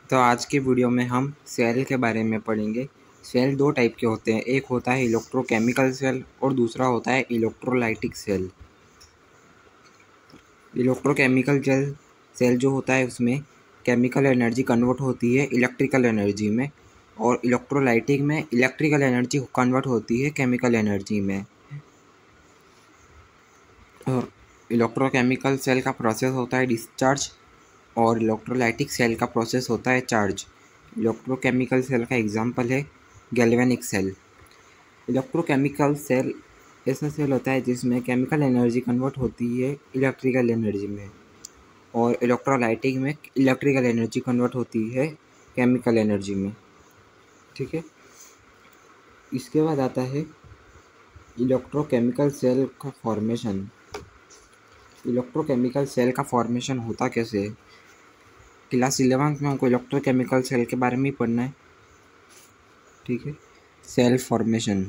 तो आज की वीडियो में हम सेल के बारे में पढ़ेंगे। सेल दो टाइप के होते हैं, एक होता है इलेक्ट्रोकेमिकल सेल और दूसरा होता है इलेक्ट्रोलाइटिक सेल। इलेक्ट्रोकेमिकल सेल जो होता है उसमें केमिकल एनर्जी कन्वर्ट होती है इलेक्ट्रिकल एनर्जी में, और इलेक्ट्रोलाइटिक में इलेक्ट्रिकल एनर्जी कन्वर्ट होती है केमिकल एनर्जी में। और इलेक्ट्रोकेमिकल सेल का प्रोसेस होता है डिस्चार्ज और इलेक्ट्रोलाइटिक सेल का प्रोसेस होता है चार्ज। इलेक्ट्रोकेमिकल सेल का एग्जांपल है गैल्वेनिक सेल। इलेक्ट्रोकेमिकल सेल ऐसा सेल होता है जिसमें केमिकल एनर्जी कन्वर्ट होती है इलेक्ट्रिकल एनर्जी में, और इलेक्ट्रोलाइटिक में इलेक्ट्रिकल एनर्जी कन्वर्ट होती है केमिकल एनर्जी में। ठीक है, इसके बाद आता है इलेक्ट्रोकेमिकल सेल का फॉर्मेशन। इलेक्ट्रोकेमिकल सेल का फॉर्मेशन होता कैसे है? क्लास 11 में हमको इलेक्ट्रोकेमिकल सेल के बारे में ही पढ़ना है। ठीक है, सेल फॉर्मेशन।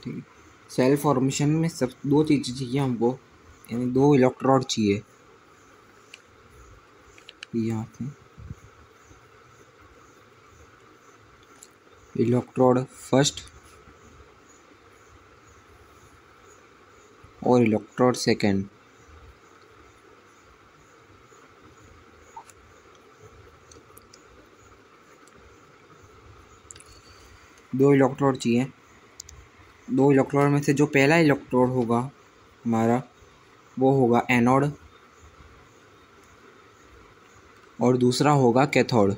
ठीक है, सेल फॉर्मेशन में सब दो चीज़ें चाहिए हमको, यानी दो इलेक्ट्रोड चाहिए। यहाँ पे इलेक्ट्रोड फर्स्ट और इलेक्ट्रोड सेकेंड। दो इलेक्ट्रोड चाहिए। दो इलेक्ट्रोड में से जो पहला इलेक्ट्रोड होगा हमारा वो होगा एनोड और दूसरा होगा कैथोड।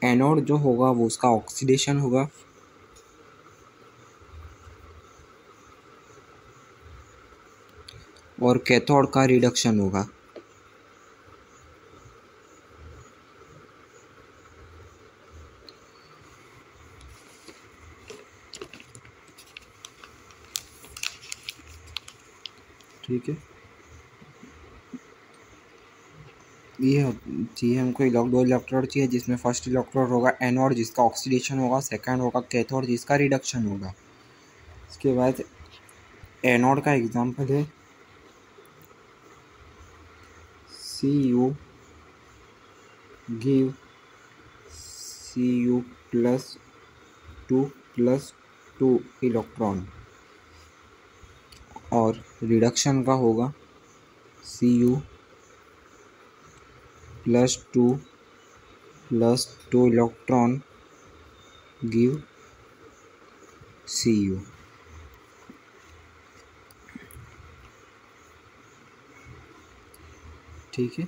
एनोड जो होगा वो उसका ऑक्सीडेशन होगा और कैथोड का रिडक्शन होगा। ठीक है, ये चाहिए हमको दो इलेक्ट्रोड चाहिए, जिसमें फर्स्ट इलेक्ट्रोड होगा एनोड जिसका ऑक्सीडेशन होगा, सेकंड होगा कैथोड जिसका रिडक्शन होगा। इसके बाद एनोड का एग्जांपल है Cu give Cu plus two electron, और रिडक्शन का होगा Cu plus two electron give Cu। ठीक है,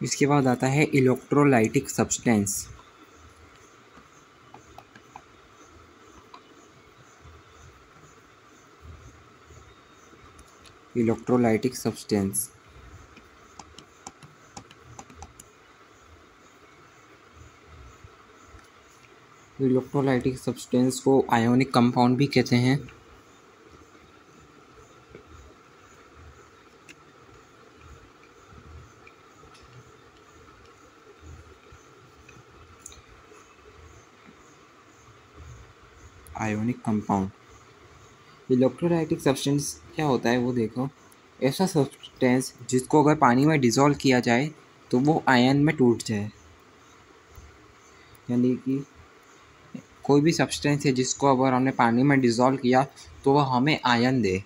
इसके बाद आता है electrolytic substance. Electrolytic substance electrolytic substance को आयोनिक कंपाउंड भी कहते हैं। Ionic compound. इलेक्ट्रोलाइटिक सब्सटेंस क्या होता है वो देखो, ऐसा सब्सटेंस जिसको अगर पानी में डिज़ोल्व किया जाए तो वो आयन में टूट जाए। यानी कि कोई भी सब्सटेंस है जिसको अगर हमने पानी में डिज़ोल्व किया तो वह हमें आयन दे,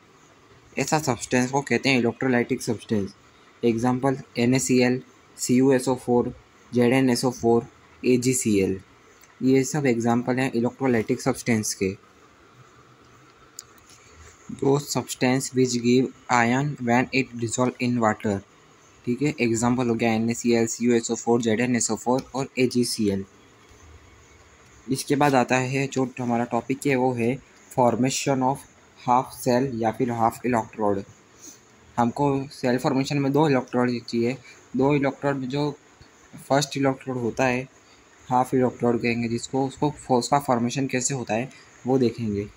ऐसा सब्सटेंस को कहते हैं electrolytic substance. Example NaCl, CuSO4, ZnSO4, AgCl, ये सब एग्जांपल हैं इलेक्ट्रोलाइटिक सब्सटेंस के। दो substance which give ion when it dissolve in water. ठीक है, एग्जांपल हो गया NaCl, CuSO4, ZnSO4 और AgCl। इसके बाद आता है जो हमारा टॉपिक है वो है फॉर्मेशन ऑफ हाफ सेल या फिर हाफ इलेक्ट्रोड। हमको सेल फॉर्मेशन में दो इलेक्ट्रोड चाहिए। दो इलेक्ट्रोड जो फर्स्ट इलेक्ट्रोड होता है हाफ इलेक्ट्रोड कहेंगे जिसको, उसका फॉर्मेशन कैसे होता है वो देखेंगे।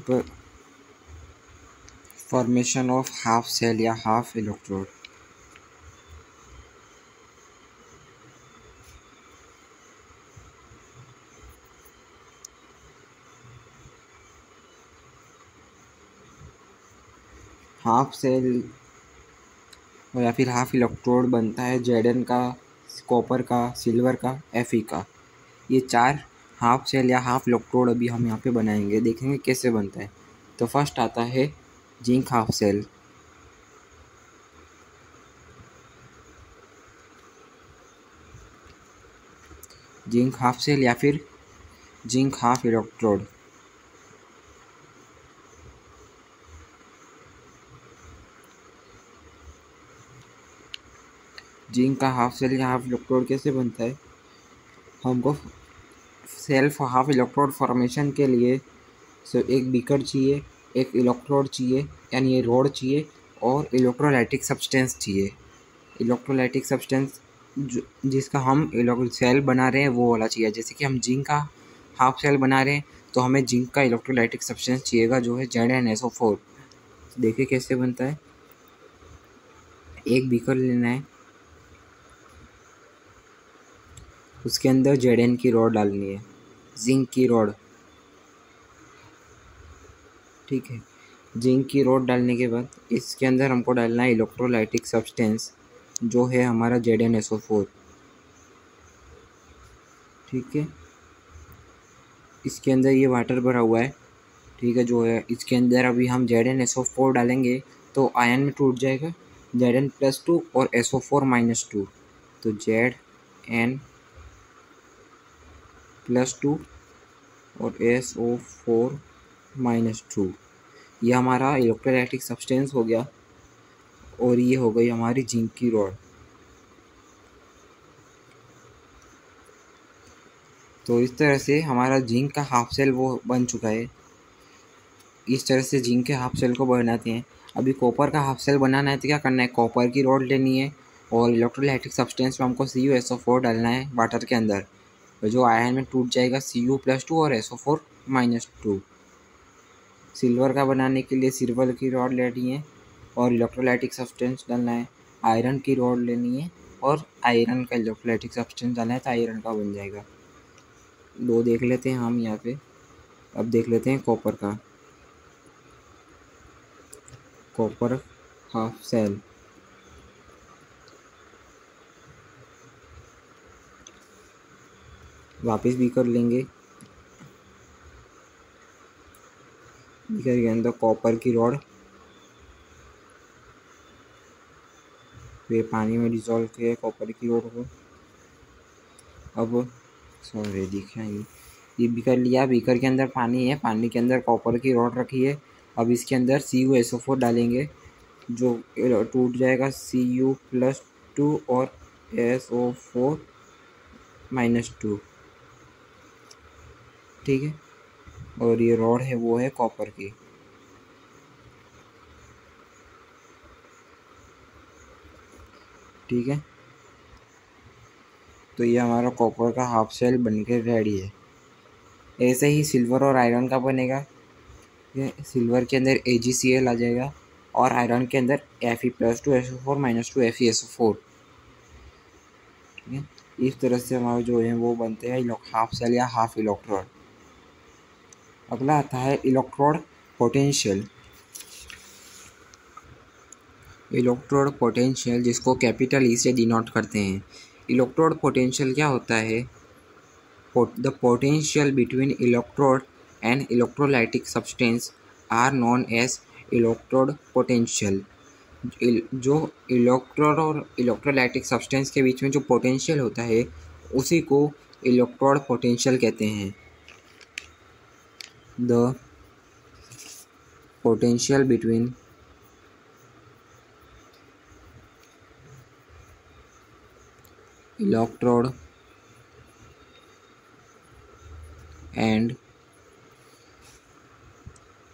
तो फॉर्मेशन ऑफ हाफ सेल या हाफ इलेक्ट्रोड। हाफ सेल या फिर हाफ इलेक्ट्रोड बनता है जेडन का, कॉपर का, सिल्वर का, एफई का। ये 4 हाफ सेल या हाफ इलेक्ट्रोड अभी हम यहाँ पे बनाएंगे, देखेंगे कैसे बनता है। तो फर्स्ट आता है zinc half cell. Zinc half cell या फिर जिंक हाफ इलेक्ट्रोड। जिंक का हाफ सेल या हाफ इलेक्ट्रोड कैसे बनता है, हमको सेल्फ हाफ इलेक्ट्रोड फॉर्मेशन के लिए एक बीकर चाहिए, एक इलेक्ट्रोड चाहिए यानी ये रोड चाहिए, और इलेक्ट्रोलाइटिक सब्सटेंस चाहिए। इलेक्ट्रोलाइटिक सब्सटेंस जिसका हम सेल बना रहे हैं वो वाला चाहिए। जैसे कि हम जिंक का हाफ सेल बना रहे हैं तो हमें जिंक का इलेक्ट्रोलाइटिक सब्सटेंस चाहिएगा जो है ZnSO4। देखिए कैसे बनता है। एक बीकर लेना है, उसके अंदर Zn की रॉड डालनी है, जिंक की रॉड, ठीक है। जिंक की रॉड डालने के बाद इसके अंदर हमको डालना है इलेक्ट्रोलाइटिक सब्सटेंस जो है हमारा ZnSO4, ठीक है। इसके अंदर ये वाटर भरा हुआ है, ठीक है, जो है इसके अंदर अभी हम ZnSO4 डालेंगे तो आयन में टूट जाएगा Zn+2 और SO4-2। तो Zn+2 और SO4-2 ये हमारा इलेक्ट्रोलाइटिक सब्सटेंस हो गया, और ये हो गई हमारी जिंक की रॉड। तो इस तरह से हमारा जिंक का हाफ सेल वो बन चुका है। इस तरह से जिंक के हाफ सेल को बनाते हैं। अभी कॉपर का हाफ सेल बनाना है तो क्या करना है, कॉपर की रॉड लेनी है और इलेक्ट्रोलाइटिक सब्सटेंस में हमको CuSO4 डालना है वाटर के अंदर, तो जो आयन में टूट जाएगा Cu+2 और SO4-2। सिल्वर का बनाने के लिए सिल्वर की रॉड लेनी है और इलेक्ट्रोलाइटिक सब्सटेंस डालना है। आयरन की रॉड लेनी है और आयरन का इलेक्ट्रोलाइटिक सब्सटेंस डालना है तो आयरन का बन जाएगा। दो देख लेते हैं हम यहाँ पे। अब देख लेते हैं कॉपर का, कॉपर हाफ सेल। वापस बीकर लेंगे, बीकर के अंदर कॉपर की रॉड, वे पानी में डिसॉल्व किया कॉपर की रॉड को। अब सॉरी दिखा ये बीकर लिया, बीकर के अंदर पानी है, पानी के अंदर कॉपर की रॉड रखी है। अब इसके अंदर CuSO4 डालेंगे जो टूट जाएगा Cu+2 और SO4-2, ठीक है। और ये रॉड है वो है कॉपर की, ठीक है। तो ये हमारा कॉपर का हाफ सेल बनकर रेडी है। ऐसे ही सिल्वर और आयरन का बनेगा। ये सिल्वर के अंदर AgCl आ जाएगा और आयरन के अंदर Fe+2 SO4-2 FeSO4, ठीक है। इस तरह से हमारे जो है वो बनते हैं हाफ सेल या हाफ इलेक्ट्रोड। अगला आता है इलेक्ट्रोड पोटेंशियल। इलेक्ट्रोड पोटेंशियल जिसको कैपिटल E से डिनोट करते हैं। इलेक्ट्रोड पोटेंशियल क्या होता है, the potential between electrode and electrolytic substance are known as electrode potential. जो इलेक्ट्रोड और इलेक्ट्रोलाइटिक सब्सटेंस के बीच में जो पोटेंशियल होता है उसी को इलेक्ट्रोड पोटेंशियल कहते हैं। The potential between electrode and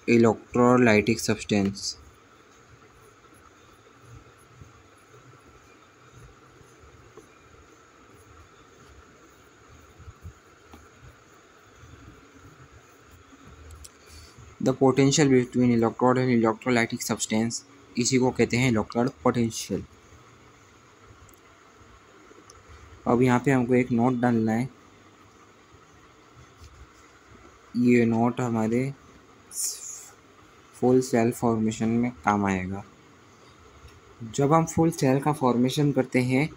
electrolytic substance the potential between electrode and electrolytic substance, इसी को कहते हैं इलेक्ट्रोड पोटेंशियल। अब यहाँ पे हमको एक नोट डालना है। ये नोट हमारे फुल सेल फॉर्मेशन में काम आएगा। जब हम फुल सेल का फॉर्मेशन करते हैं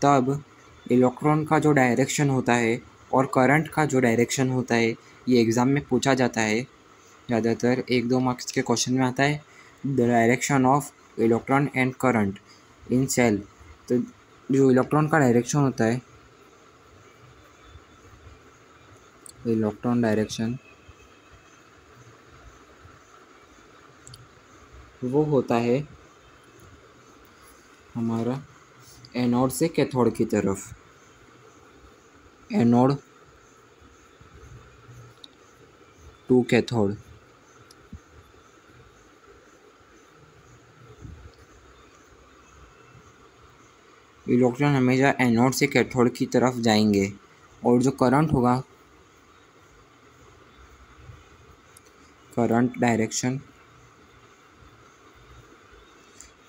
तब इलेक्ट्रॉन का जो डायरेक्शन होता है और करंट का जो डायरेक्शन होता है, ये एग्ज़ाम में पूछा जाता है। ज़्यादातर 1-2 मार्क्स के क्वेश्चन में आता है the direction of electron and current in cell. तो जो इलेक्ट्रॉन का डायरेक्शन होता है, इलेक्ट्रॉन डायरेक्शन वो होता है हमारा एनोड से कैथोड की तरफ। Anode to cathode. इलेक्ट्रॉन हमेशा एनोड से कैथोड की तरफ जाएंगे और जो करंट होगा, करंट डायरेक्शन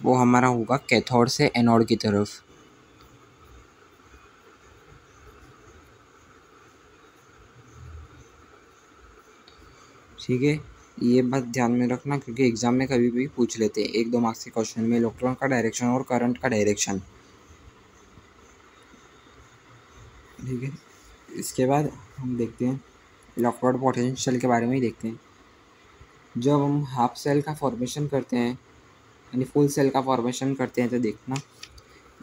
वो हमारा होगा कैथोड से एनोड की तरफ। ठीक है, ये बात ध्यान में रखना क्योंकि एग्जाम में कभी भी पूछ लेते हैं 1-2 मार्क्स के क्वेश्चन में इलेक्ट्रॉन का डायरेक्शन और करंट का डायरेक्शन। ठीक है, इसके बाद हम देखते हैं इलेक्ट्रोड पोटेंशियल के बारे में ही देखते हैं। जब हम हाफ सेल का फॉर्मेशन करते हैं यानी फुल सेल का फॉर्मेशन करते हैं तो देखना,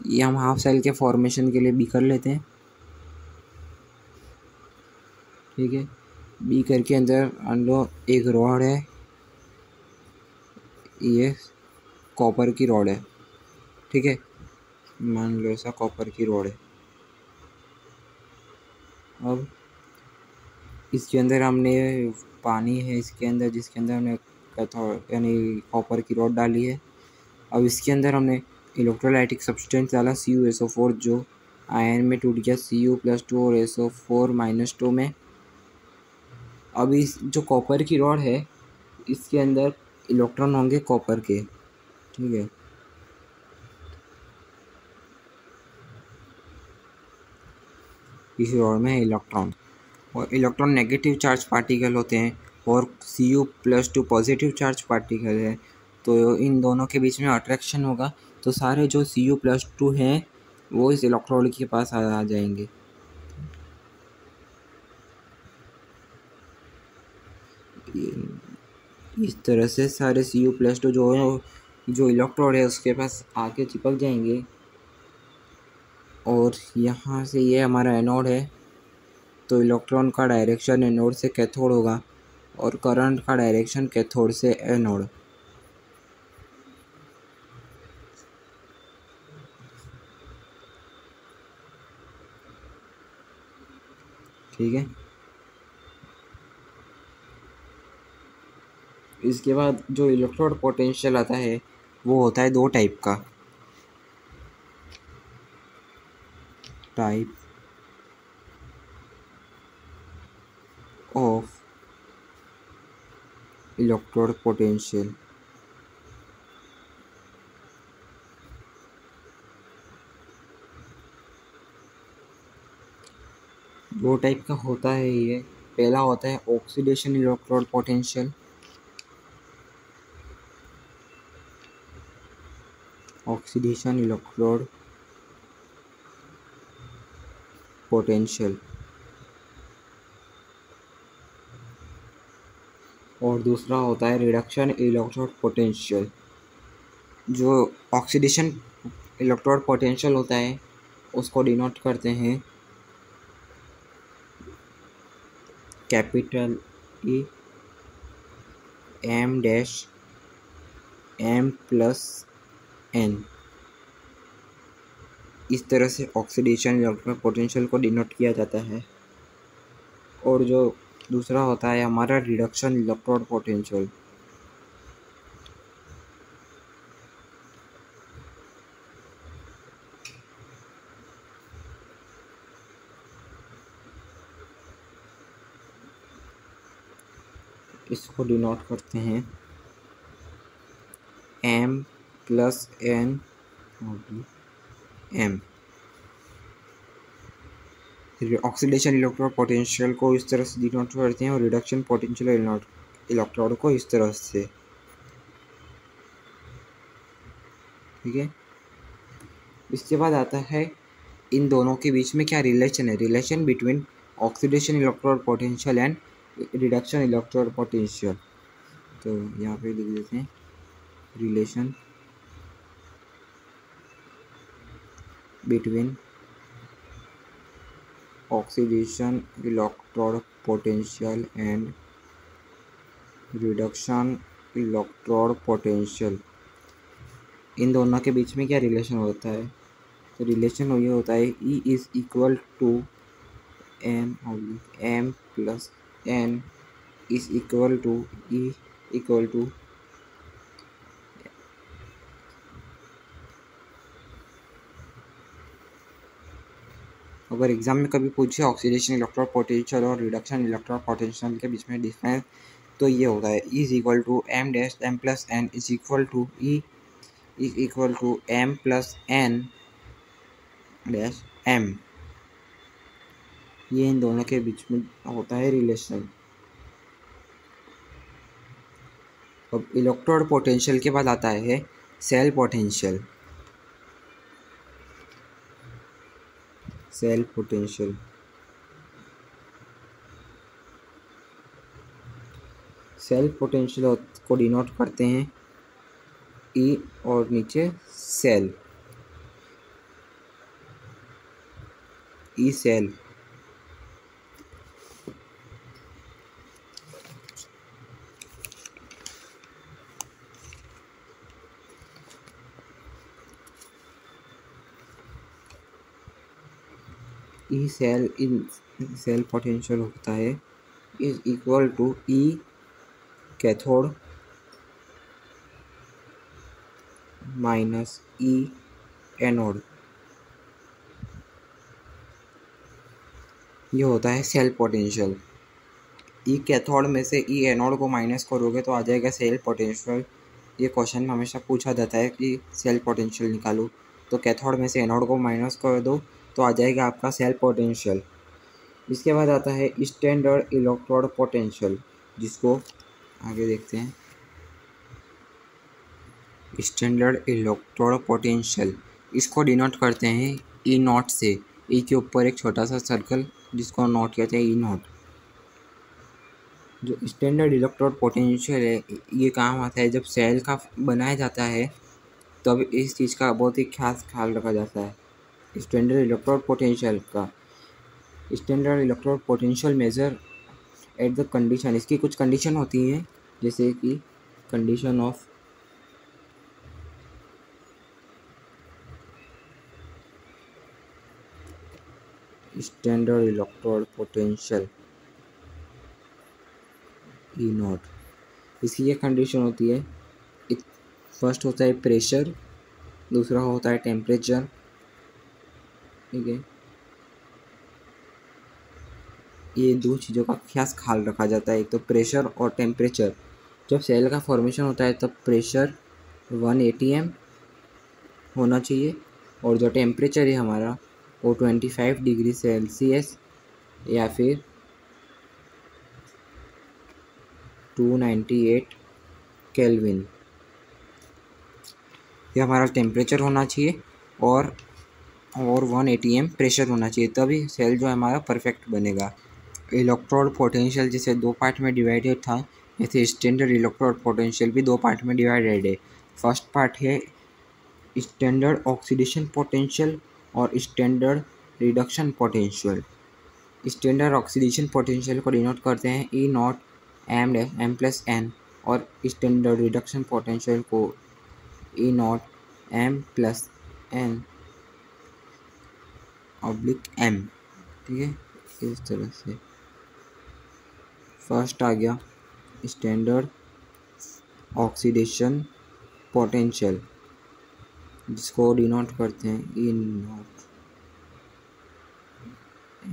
ये हम हाफ सेल के फॉर्मेशन के लिए बीकर लेते हैं। ठीक है, बीकर के अंदर मान लो एक रॉड है, ये कॉपर की रॉड है। ठीक है, मान लो ऐसा कॉपर की रॉड है। अब इसके अंदर हमने पानी है, इसके अंदर जिसके अंदर हमने कैथोड यानी कॉपर की रॉड डाली है। अब इसके अंदर हमने इलेक्ट्रोलाइटिक सब्सटेंस डाला CuSO4, जो आयन में टूट गया Cu+2 और SO4-2 में। अब इस जो कॉपर की रॉड है इसके अंदर इलेक्ट्रॉन होंगे कॉपर के। ठीक है, इस रॉड में इलेक्ट्रॉन, और इलेक्ट्रॉन नेगेटिव चार्ज पार्टिकल होते हैं और Cu+2 पॉजिटिव चार्ज पार्टिकल है। तो इन दोनों के बीच में अट्रैक्शन होगा, तो सारे जो Cu+2 हैं वो इस इलेक्ट्रोड के पास आ जाएंगे। इस तरह से सारे Cu+2 जो है जो इलेक्ट्रोड है उसके पास आके चिपक जाएंगे। और यहाँ से ये हमारा एनोड है, तो इलेक्ट्रॉन का डायरेक्शन एनोड से कैथोड होगा और करंट का डायरेक्शन कैथोड से एनोड। ठीक है, इसके बाद जो इलेक्ट्रोड पोटेंशियल आता है वो होता है 2 टाइप का। Type of electrode potential. दो टाइप का होता है ये। पहला होता है oxidation electrode potential. Oxidation electrode potential. और दूसरा होता है रिडक्शन इलेक्ट्रोड पोटेंशियल। जो ऑक्सीडेशन इलेक्ट्रोड पोटेंशियल होता है उसको डिनोट करते हैं कैपिटल E M-M+N। इस तरह से ऑक्सीडेशन इलेक्ट्रोड पोटेंशियल को डिनोट किया जाता है। और जो दूसरा होता है हमारा रिडक्शन इलेक्ट्रोड पोटेंशियल। इसको डिनोट करते हैं m plus n m। Oxidation electrode potential को इस तरह से डिनोट करते हैं और रिडक्शन पोटेंशियल इलेक्ट्रोड को इस तरह से। ठीक है, इसके बाद आता है इन दोनों के बीच में क्या रिलेशन है। Relation between oxidation electrode potential and reduction electrode potential. तो यहाँ पे लिख देते हैं relation between oxidation electrode potential and reduction electrode potential. इन दोनों के बीच में क्या रिलेशन होता है। तो रिलेशन ये होता है E is equal to m plus n is equal to E equal to अगर एग्जाम में कभी पूछे ऑक्सीडेशन इलेक्ट्रोड पोटेंशियल और रिडक्शन इलेक्ट्रोड पोटेंशियल के बीच में डिफरेंस, तो ये होता है E is equal to m dash m plus n is equal to E is equal to m plus n dash m। ये इन दोनों के बीच में होता है रिलेशन। अब इलेक्ट्रोड पोटेंशियल के बाद आता है cell potential. Cell potential cell potential को डिनोट करते हैं E और नीचे cell E cell. E cell इन सेल पोटेंशियल होता है is equal to E cathode minus E anode. ये होता है सेल पोटेंशियल। E कैथोड में से E एनोड को माइनस करोगे तो आ जाएगा सेल पोटेंशियल। ये क्वेश्चन में हमेशा पूछा जाता है कि सेल पोटेंशियल निकालो, तो कैथोड में से एनोड को माइनस कर दो तो आ जाएगा आपका सेल पोटेंशियल। इसके बाद आता है स्टैंडर्ड इलेक्ट्रोड पोटेंशियल, जिसको आगे देखते हैं। स्टैंडर्ड इलेक्ट्रोड पोटेंशियल इसको डिनोट करते हैं E नॉट से। E के ऊपर एक छोटा सा सर्कल जिसको नोट कहते हैं E नॉट। जो स्टैंडर्ड इलेक्ट्रोड पोटेंशियल है ये काम आता है जब सेल का बनाया जाता है, तब इस चीज़ का बहुत ही खास ख्याल रखा जाता है। स्टैंडर्ड इलेक्ट्रोड पोटेंशियल का standard electrode potential measure at the condition. इसकी कुछ कंडीशन होती हैं, जैसे कि condition of standard electrode potential E naught. इसकी ये कंडीशन होती है, फर्स्ट होता है प्रेशर, दूसरा होता है टेम्परेचर। ठीक है, ये दो चीज़ों का खास ख्याल रखा जाता है, एक तो प्रेशर और टेम्परेचर। जब सेल का फॉर्मेशन होता है तब प्रेशर 1 atm होना चाहिए और जो टेम्परेचर है हमारा वो 25 डिग्री सेल्सियस या फिर 298 केल्विन, ये हमारा टेम्परेचर होना चाहिए और 1 atm प्रेशर होना चाहिए, तभी सेल जो है हमारा परफेक्ट बनेगा। इलेक्ट्रोड पोटेंशियल जैसे दो पार्ट में डिवाइडेड था, ऐसे स्टैंडर्ड इलेक्ट्रोड पोटेंशियल भी दो पार्ट में डिवाइडेड है। फर्स्ट पार्ट है स्टैंडर्ड ऑक्सीडेशन पोटेंशियल और standard reduction potential. Standard oxidation potential को डिनोट करते हैं E not m plus n और स्टैंडर्ड रिडक्शन पोटेंशियल को E not m plus n oblique m। ठीक है, इस तरह से फर्स्ट आ गया स्टैंडर्ड ऑक्सीडेशन पोटेंशियल, जिसको डिनोट करते हैं E नॉट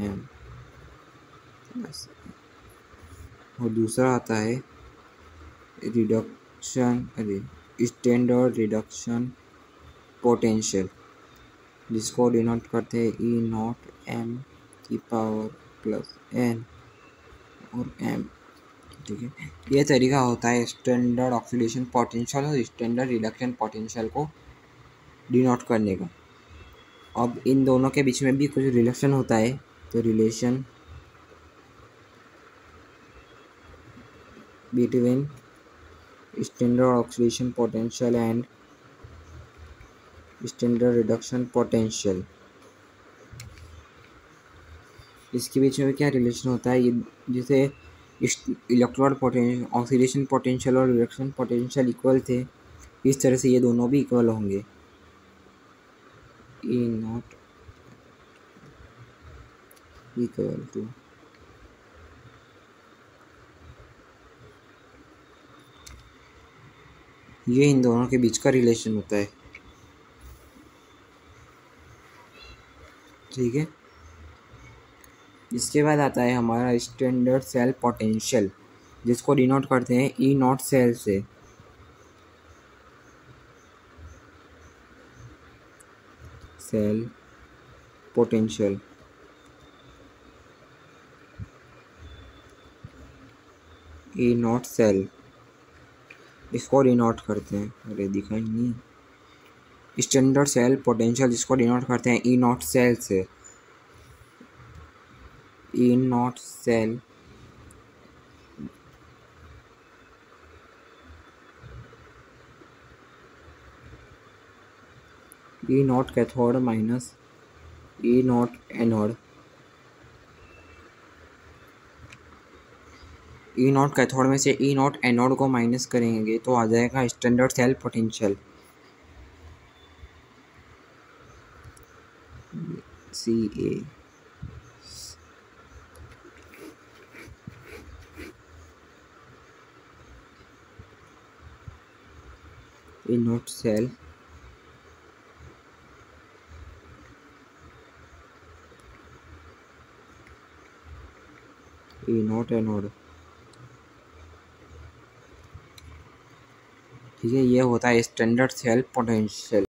m प्लस, और दूसरा आता है स्टैंडर्ड रिडक्शन पोटेंशियल, जिसको डिनोट करते हैं ई नॉट एम की पावर प्लस एन और एम। ठीक है, ये तरीका होता है स्टैंडर्ड ऑक्सीडेशन पोटेंशियल और स्टैंडर्ड रिडक्शन पोटेंशियल को डिनोट करने का। अब इन दोनों के बीच में भी कुछ रिलेशन होता है, तो relation between standard oxidation potential and standard reduction potential, इसके बीच में क्या रिलेशन होता है, ये जिसे इलेक्ट्रोड पोटेंशियल, ऑक्सीडेशन पोटेंशियल और रिडक्शन पोटेंशियल इक्वल थे, इस तरह से ये दोनों भी इक्वल होंगे। ई नॉट इक्वल टू ये इन दोनों के बीच का रिलेशन होता है। ठीक है, इसके बाद आता है हमारा स्टैंडर्ड सेल पोटेंशियल, जिसको डिनोट करते हैं ई नॉट सेल से। Cell potential E not cell, इसको डिनोट करते हैं, अरे दिखाई नहीं, स्टैंडर्ड सेल पोटेंशियल जिसको डिनोट करते हैं ई नॉट सेल से। E not cell E not cathode minus E not anode, E not cathode में से ई नॉट एनोड को माइनस करेंगे तो आ जाएगा स्टैंडर्ड सेल पोटेंशियल सी ए। E not cell E not anode. ठीक है, ये होता है स्टैंडर्ड सेल पोटेंशियल।